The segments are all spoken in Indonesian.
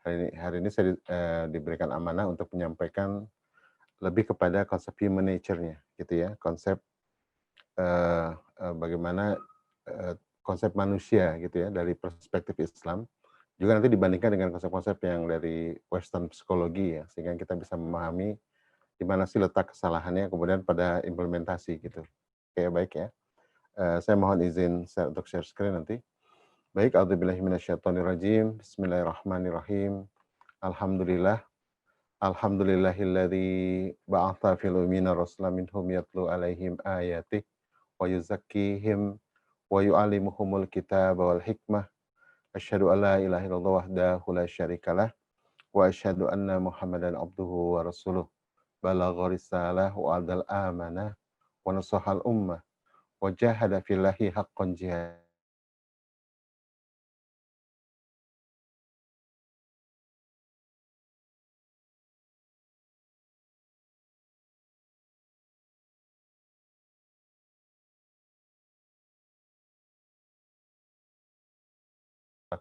Hari ini saya diberikan amanah untuk menyampaikan lebih kepada konsep human nature-nya, gitu ya. Konsep, eee eee, bagaimana, konsep manusia gitu ya, dari perspektif Islam, juga nanti dibandingkan dengan konsep-konsep yang dari western psikologi ya, sehingga kita bisa memahami di mana sih letak kesalahannya, kemudian pada implementasi gitu. Oke, baik ya. Saya mohon izin untuk share screen nanti. Baik, a'udzubillahi minasyaitonirrajim. Bismillahirrahmanirrahim. Alhamdulillah. Alhamdulillahilladzi ba'atha fil ummiyina rasulan minhum yatlu 'alaihim ayatihi wa yuzakkihim wa yu'allimuhumul kitaba wal hikmah. Asyhadu an la ilaha illallah wahdahu la syarikalah wa asyhadu anna Muhammadan abduhu wa rasuluh. Balagha risalah wa adal amanah wa nasahal ummah wa jahada fillahi haqqan jihad.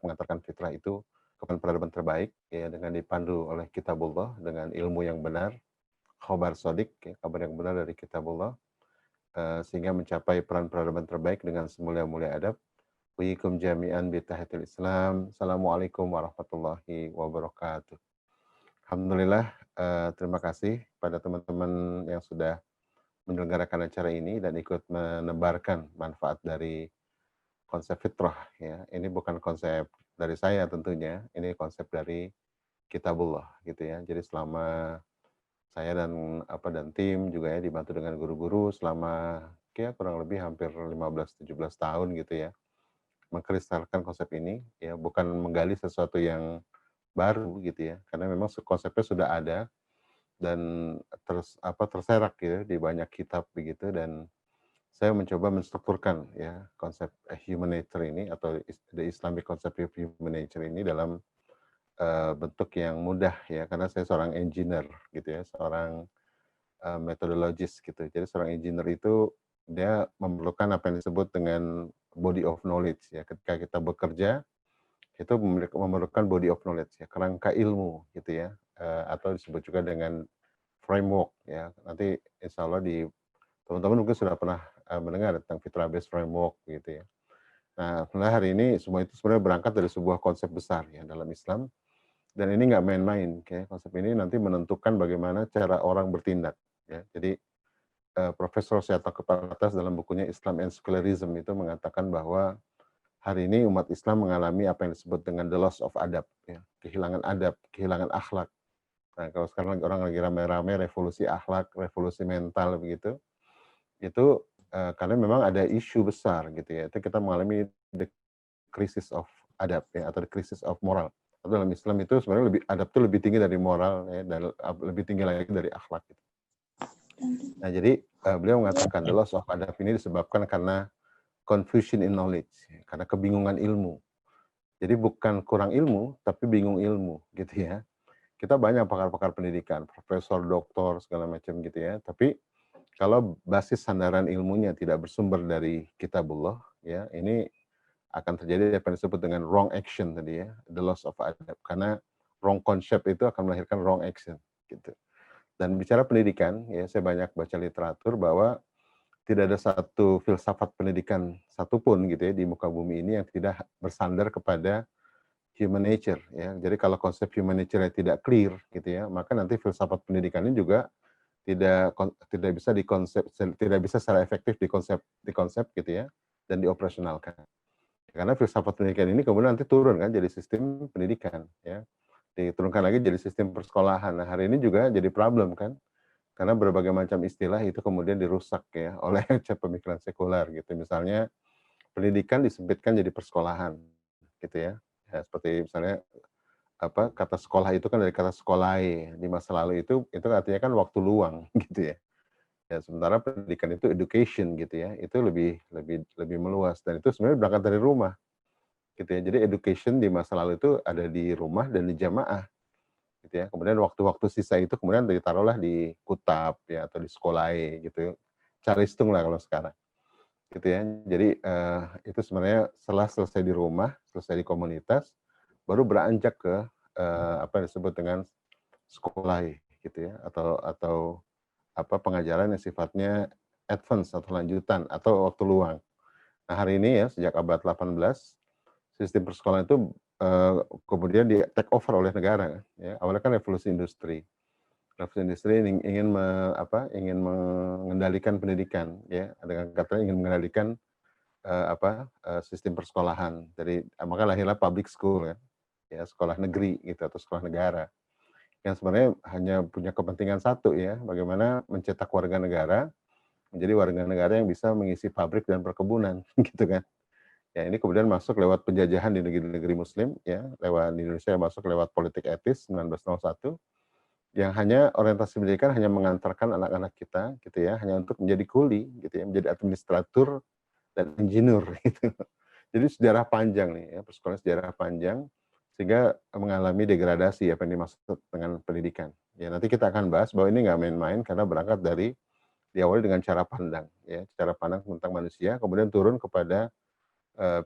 Mengantarkan fitrah itu kepada peradaban terbaik ya, dengan dipandu oleh kitabullah, dengan ilmu yang benar, khobar sodik ya, kabar yang benar dari kitabullah, sehingga mencapai peran peradaban terbaik dengan semulia-mulia adab. Wiikum jami'an bitahiyatil Islam. Assalamualaikum warahmatullahi wabarakatuh. Alhamdulillah, terima kasih pada teman-teman yang sudah menyelenggarakan acara ini dan ikut menebarkan manfaat dari konsep fitrah ya. Ini bukan konsep dari saya tentunya, ini konsep dari kitabullah gitu ya. Jadi selama saya dan tim juga ya dibantu dengan guru-guru selama ya kurang lebih hampir 15-17 tahun gitu ya. Mengkristalkan konsep ini ya, bukan menggali sesuatu yang baru gitu ya. Karena memang konsepnya sudah ada dan terserak gitu di banyak kitab begitu, dan saya mencoba menstrukturkan ya konsep human nature ini atau the Islamic concept of human nature ini dalam bentuk yang mudah ya, karena saya seorang engineer gitu ya, seorang methodologist gitu. Jadi seorang engineer itu dia memerlukan apa yang disebut dengan body of knowledge ya. Ketika kita bekerja itu memerlukan body of knowledge ya, kerangka ilmu gitu ya, atau disebut juga dengan framework ya. Nanti insya Allah teman-teman mungkin sudah pernah mendengar tentang Fitra Based Framework gitu ya. Nah, sebenarnya hari ini semua itu sebenarnya berangkat dari sebuah konsep besar ya dalam Islam, dan ini nggak main-main. Konsep ini nanti menentukan bagaimana cara orang bertindak. Ya. Jadi Profesor Syata Kepatas dalam bukunya Islam and Secularism itu mengatakan bahwa hari ini umat Islam mengalami apa yang disebut dengan the loss of adab, ya. Kehilangan adab, kehilangan akhlak. Nah, kalau sekarang orang lagi rame-rame revolusi akhlak, revolusi mental begitu, itu karena memang ada isu besar gitu ya. Itu kita mengalami the crisis of adab ya, atau the crisis of moral. Atau dalam Islam itu sebenarnya adab itu lebih tinggi dari moral ya, dan lebih tinggi lagi dari akhlak gitu. Nah, jadi beliau mengatakan the loss of adab ini disebabkan karena confusion in knowledge, ya, karena kebingungan ilmu. Jadi bukan kurang ilmu, tapi bingung ilmu gitu ya. Kita banyak pakar-pakar pendidikan, profesor, doktor, segala macam gitu ya. Tapi kalau basis sandaran ilmunya tidak bersumber dari kitabullah, ya ini akan terjadi apa yang disebut dengan wrong action tadi ya, the loss of adab. Karena wrong concept itu akan melahirkan wrong action gitu. Dan bicara pendidikan, ya saya banyak baca literatur bahwa tidak ada satu filsafat pendidikan satupun gitu ya di muka bumi ini yang tidak bersandar kepada human nature ya. Jadi kalau konsep human nature tidak clear gitu ya, maka nanti filsafat pendidikannya juga tidak bisa tidak bisa secara efektif dikonsep gitu ya, dan dioperasionalkan. Karena filsafat pendidikan ini kemudian nanti turun kan jadi sistem pendidikan ya. Diturunkan lagi jadi sistem persekolahan. Nah, hari ini juga jadi problem kan. Karena berbagai macam istilah itu kemudian dirusak ya oleh pemikiran sekuler gitu. Misalnya pendidikan disempitkan jadi persekolahan gitu ya. Ya seperti misalnya kata sekolah itu kan dari kata sekolai. Di masa lalu itu artinya kan waktu luang gitu ya. Ya sementara pendidikan itu education gitu ya. Itu lebih lebih lebih meluas, dan itu sebenarnya berangkat dari rumah gitu ya. Jadi education di masa lalu itu ada di rumah dan di jamaah gitu ya. Kemudian waktu-waktu sisa itu kemudian ditaruhlah di kutab ya, atau di sekolai gitu. Calistung lah kalau sekarang gitu ya. Jadi itu sebenarnya setelah selesai di rumah, selesai di komunitas, baru beranjak ke apa disebut dengan sekolah gitu ya, atau apa, pengajaran yang sifatnya advance atau lanjutan atau waktu luang. Nah, hari ini ya sejak abad 18 sistem persekolahan itu, kemudian di-take over oleh negara ya. Awalnya kan revolusi industri. Revolusi industri ingin ingin mengendalikan pendidikan ya, dengan katanya ingin mengendalikan, sistem persekolahan. Dari maka lahirlah public school ya, ya sekolah negeri gitu atau sekolah negara. Yang sebenarnya hanya punya kepentingan satu ya, bagaimana mencetak warga negara, menjadi warga negara yang bisa mengisi pabrik dan perkebunan gitu kan. Ya ini kemudian masuk lewat penjajahan di negeri-negeri muslim ya, lewat di Indonesia masuk lewat politik etis 1901, yang hanya orientasi pendidikan hanya mengantarkan anak-anak kita gitu ya, hanya untuk menjadi kuli gitu ya, menjadi administratur dan insinyur gitu. Jadi sejarah panjang nih ya, persekolahan sejarah panjang, sehingga mengalami degradasi apa yang dimaksud dengan pendidikan. Ya nanti kita akan bahas bahwa ini nggak main-main karena berangkat dari diawali dengan cara pandang ya, cara pandang tentang manusia, kemudian turun kepada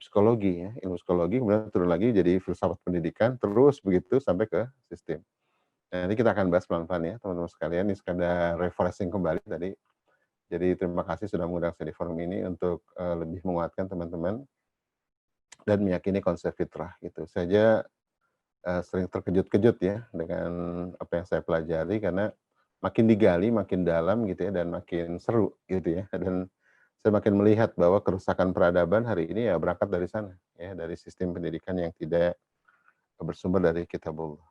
psikologi ya, ilmu psikologi, kemudian turun lagi jadi filsafat pendidikan, terus begitu sampai ke sistem. Nah, nanti kita akan bahas pelan-pelan ya, teman-teman sekalian. Ini sekadar refreshing kembali tadi. Jadi terima kasih sudah mengundang saya di forum ini untuk lebih menguatkan teman-teman dan meyakini konsep fitrah gitu. Saya sering terkejut-kejut ya dengan apa yang saya pelajari karena makin digali makin dalam gitu ya dan makin seru gitu ya. Dan saya makin melihat bahwa kerusakan peradaban hari ini ya berangkat dari sana ya, dari sistem pendidikan yang tidak bersumber dari kitabullah.